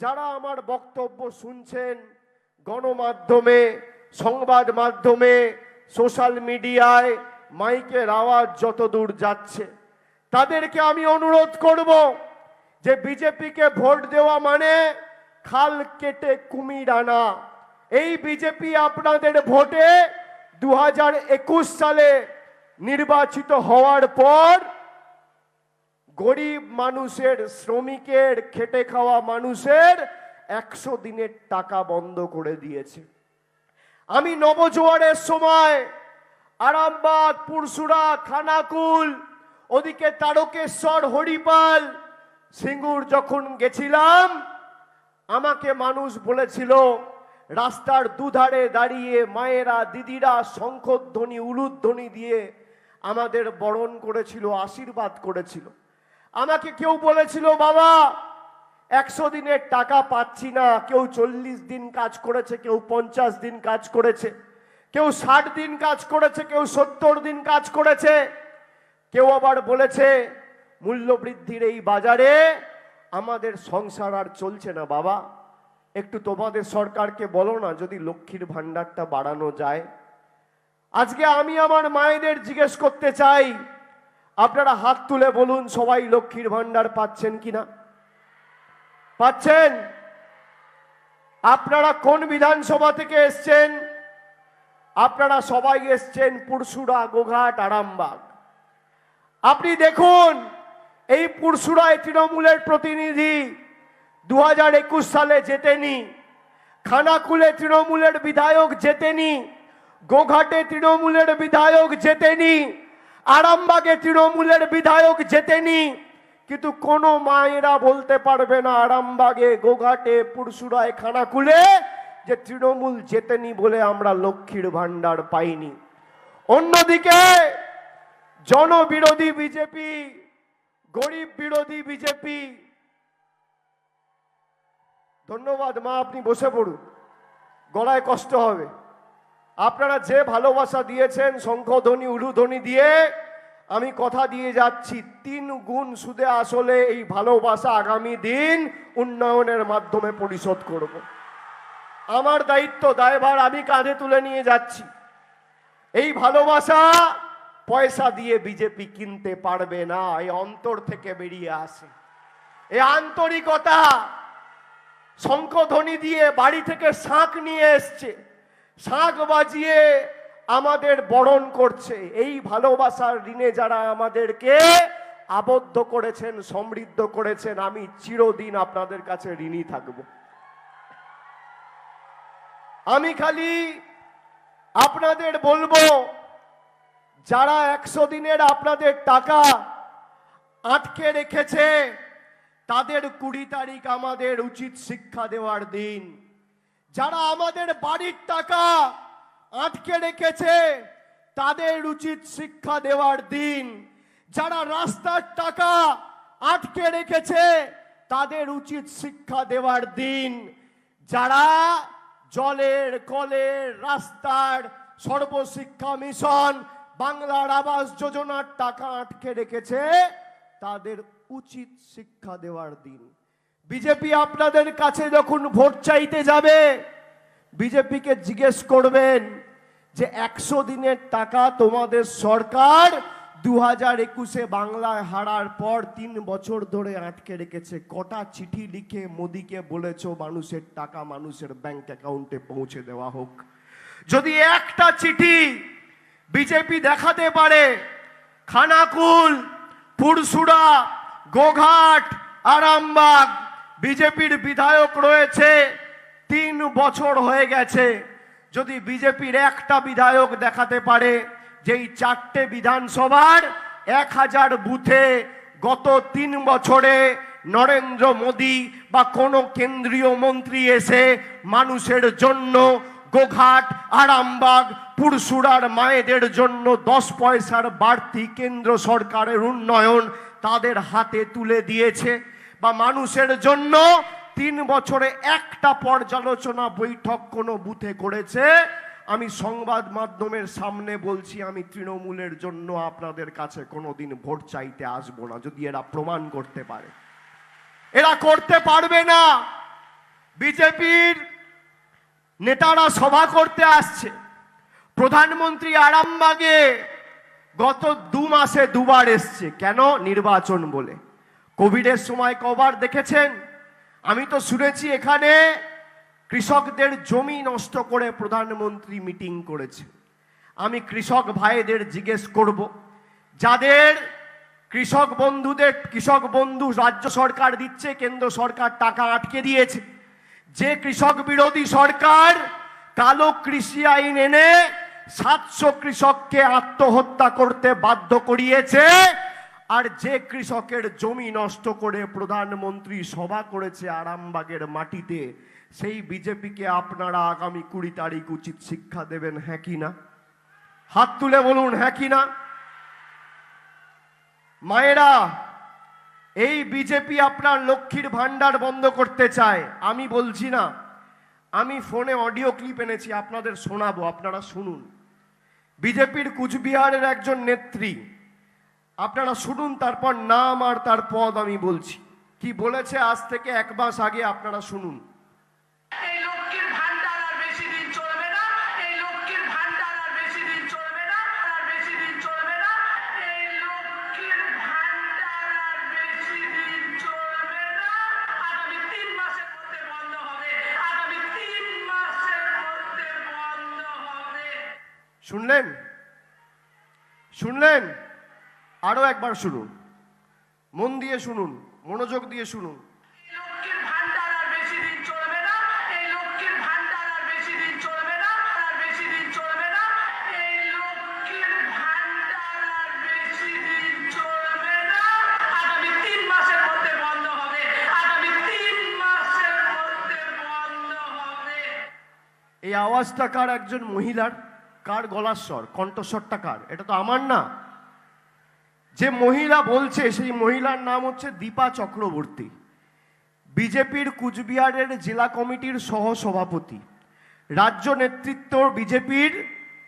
যারা আমার বক্তব্য শুনছেন গণমাধ্যমে, সংবাদ মাধ্যমে, সোশ্যাল মিডিয়ায়, মাইকের আওয়াজ যতদূর যাচ্ছে, তাদেরকে আমি অনুরোধ করব যে বিজেপিকে ভোট দেওয়া মানে খাল কেটে কুমির আনা। এই বিজেপি আপনাদের ভোটে 2021 সালে নির্বাচিত হওয়ার পর গরিব মানুষের, শ্রমিকের, খেটে খাওয়া মানুষের 100 দিনের টাকা বন্ধ করে দিয়েছে। আমি নবজোয়ারের সময় আরামবাগ, পুরসুরা, খানাকুল, ওদিকে তারকেশ্বর, হরিপাল, সিঙ্গুর যখন গেছিলাম, আমাকে মানুষ বলেছিল, রাস্তার দুধারে দাঁড়িয়ে মায়েরা, দিদিরা শঙ্খধ্বনি, উলুধ্বনি দিয়ে আমাদের বরণ করেছিল, আশীর্বাদ করেছিল। আমাকে কেউ বলেছিল, বাবা 100 দিনের টাকা পাচ্ছি না। কেউ 40 দিন কাজ করেছে, কেউ 50 দিন কাজ করেছে, কেউ 60 দিন কাজ করেছে, কেউ 70 দিন কাজ করেছে। কেউ আবার বলেছে, মূল্যবৃদ্ধির এই বাজারে আমাদের সংসার আর চলছে না। বাবা, একটু তোমাদের সরকারকে বলো না যদি লক্ষ্মীর ভান্ডারটা বাড়ানো যায়। আজকে আমি আমার মায়েদের জিজ্ঞেস করতে চাই, আপনারা হাত তুলে বলুন সবাই লক্ষ্মীর ভান্ডার পাচ্ছেন কিনা? পাচ্ছেন? আপনারা কোন বিধানসভা থেকে এসছেন? আপনারা সবাই এসছেন পুরসুরা, গোঘাট, আরামবাগ। আপনি দেখুন, এই পুরসুরায় তৃণমূলের প্রতিনিধি 2021 সালে জেতেনি, খানাকুলে তৃণমূলের বিধায়ক জেতেনি, গোঘাটে তৃণমূলের বিধায়ক জেতেনি, আরামবাগে তৃণমূলের বিধায়ক জেতেনি। কিন্তু কোনো মায়েরা বলতে পারবে না আরামবাগে, গোঘাটে, পুরসুরায়, খানাকুলে যে তৃণমূল জেতেনি বলে আমরা লক্ষ্মীর ভান্ডার পাইনি। অন্যদিকে জনবিরোধী বিজেপি, গরিব বিরোধী বিজেপি। ধন্যবাদ মা, আপনি বসে পড়ুন, গলায় কষ্ট হবে। আপনারা যে ভালোবাসা দিয়েছেন শঙ্খধ্বনি, উলুধ্বনি দিয়ে, আমি কথা দিয়ে যাচ্ছি 3 গুণ সুদে আসলে এই ভালোবাসা আগামী দিন উন্নয়নের মাধ্যমে পরিশোধ করব। আমার দায়িত্ব, দায়ভার আমি কাঁধে তুলে নিয়ে যাচ্ছি। এই ভালোবাসা পয়সা দিয়ে বিজেপি কিনতে পারবে না, এই অন্তর থেকে বেরিয়ে আসে। এই আন্তরিকতা শঙ্খধ্বনি দিয়ে বাড়ি থেকে শাঁখ নিয়ে এসছে, শাঁখ বাজিয়ে আমাদের বরণ করছে। এই ভালোবাসার ঋণে যারা আমাদেরকে আবদ্ধ করেছেন, সমৃদ্ধ করেছেন, আমি চিরদিন আপনাদের কাছে ঋণী থাকব। আমি খালি আপনাদের বলবো, যারা 100 দিনের আপনাদের টাকা আটকে রেখেছে, তাদের 20 তারিখ আমাদের উচিত শিক্ষা দেওয়ার দিন। যারা আমাদের বাড়ির টাকা আটকে রেখেছে, তাদের উচিত শিক্ষা দেওয়ার দিন। যারা রাস্তার টাকা আটকে রেখেছে, তাদের উচিত শিক্ষা দেওয়ার দিন। যারা জলের, কলের, রাস্তার, সর্বশিক্ষা মিশন, বাংলার আবাস যোজনার টাকা আটকে রেখেছে, তাদের উচিত শিক্ষা দেওয়ার দিন। বিজেপি আপনাদের কাছে যখন ভোট চাইতে যাবে, বিজেপিকে জিজ্ঞেস করবেন যে 100 দিনের টাকা তোমাদের সরকার 2021-এ বাংলায় হারার পর 3 বছর ধরে আটকে রেখেছে। কটা চিঠি লিখে মোদিকে বলেছো মানুষের টাকা মানুষের ব্যাংক অ্যাকাউন্টে পৌঁছে দেওয়া হোক? যদি একটা চিঠি বিজেপি দেখাতে পারে, খানাকুল, পুরসুরা, গোঘাট, আরামবাগ বিজেপির বিধায়ক রয়েছে, 3 বছর হয়ে গেছে, যদি বিজেপির একটা বিধায়ক দেখাতে পারে যেই 4টে বিধানসভার 1000 বুথে গত 3 বছরে নরেন্দ্র মোদী বা কোনো কেন্দ্রীয় মন্ত্রী এসে মানুষের জন্য গোঘাট, আরামবাগ, পুরসুরার মায়েদের জন্য 10 পয়সার বাড়তি কেন্দ্র সরকারের উন্নয়ন তাদের হাতে তুলে দিয়েছে, বা মানুষের জন্য 3 বছরে একটা পর্যালোচনা বৈঠক কোনো বুথে করেছে, আমি সংবাদ মাধ্যমের সামনে বলছি, আমি তৃণমূলের জন্য আপনাদের কাছে কোনোদিন ভোট চাইতে আসবো না, যদি এরা প্রমাণ করতে পারে। এরা করতে পারবে না। বিজেপির নেতারা সভা করতে আসছে। প্রধানমন্ত্রী আরামবাগে গত 2 মাসে 2 বার এসছে। কেন? নির্বাচন বলে। কোভিডের সময় কবার দেখেছেন? আমি তো শুনেছি এখানে কৃষকদের জমি নষ্ট করে প্রধানমন্ত্রী মিটিং করেছে। আমি কৃষক ভাইদের জিজ্ঞেস করব, যাদের কৃষক বন্ধু রাজ্য সরকার দিচ্ছে, কেন্দ্র সরকার টাকা আটকে দিয়েছে, যে কৃষক বিরোধী সরকার কালো কৃষি আইন এনে 700 কৃষককে আত্মহত্যা করতে বাধ্য করিয়েছে, আর যে কৃষকের জমি নষ্ট করে প্রধানমন্ত্রী সভা করেছে আরামবাগের মাটিতে, সেই বিজেপিকে আপনারা আগামী 20 তারিখ উচিত শিক্ষা দেবেন, হ্যাঁ কি না? হাত তুলে বলুন হ্যাঁ কি না। মায়েরা, এই বিজেপি আপনার লক্ষ্মীর ভান্ডার বন্ধ করতে চায়। আমি বলছি না, আমি ফোনে অডিও ক্লিপ এনেছি, আপনাদের শোনাবো, আপনারা শুনুন। বিজেপির কুচবিহারের একজন নেত্রী, আপনারা শুনুন, তারপর নাম আর তার পদ আমি বলছি। কি বলেছে আজ থেকে 1 মাস আগে, আপনারা শুনুন। শুনলেন? শুনলেন? আরো একবার শুনুন, মন দিয়ে শুনুন, মনোযোগ দিয়ে শুনুন। এই আওয়াজটা কার? একজন মহিলার। কার গলার স্বর, কণ্ঠস্বরটা কার? এটা তো আমার না। যে মহিলা বলছে সেই মহিলার নাম হচ্ছে দীপা চক্রবর্তী, বিজেপির কুচবিহারের জেলা কমিটির সহ সভাপতি। রাজ্য নেতৃত্ব বিজেপির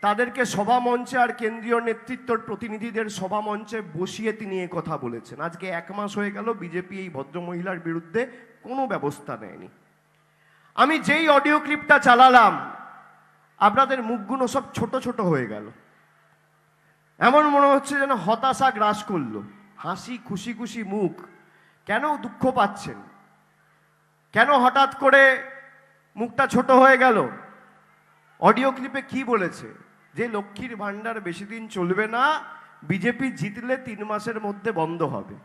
তাদেরকে সভা মঞ্চে আর কেন্দ্রীয় নেতৃত্বর প্রতিনিধিদের সভা মঞ্চে বসিয়ে তিনি এই কথা বলেছেন। আজকে 1 মাস হয়ে গেল, বিজেপি এই ভদ্রমহিলার বিরুদ্ধে কোনো ব্যবস্থা নেয়নি। আমি যেই অডিও ক্লিপটা চালালাম, আপনাদের মুখগুলো সব ছোট ছোট হয়ে গেল। এমন মনে হচ্ছে যেন হতাশা গ্রাস করলো। হাসি খুশি খুশি মুখ, কেন দুঃখ পাচ্ছেন? কেন হঠাৎ করে মুখটা ছোট হয়ে গেল? অডিও ক্লিপে কি বলেছে? যে লক্ষ্মীর ভান্ডার বেশি দিন চলবে না, বিজেপি জিতলে 3 মাসের মধ্যে বন্ধ হবে।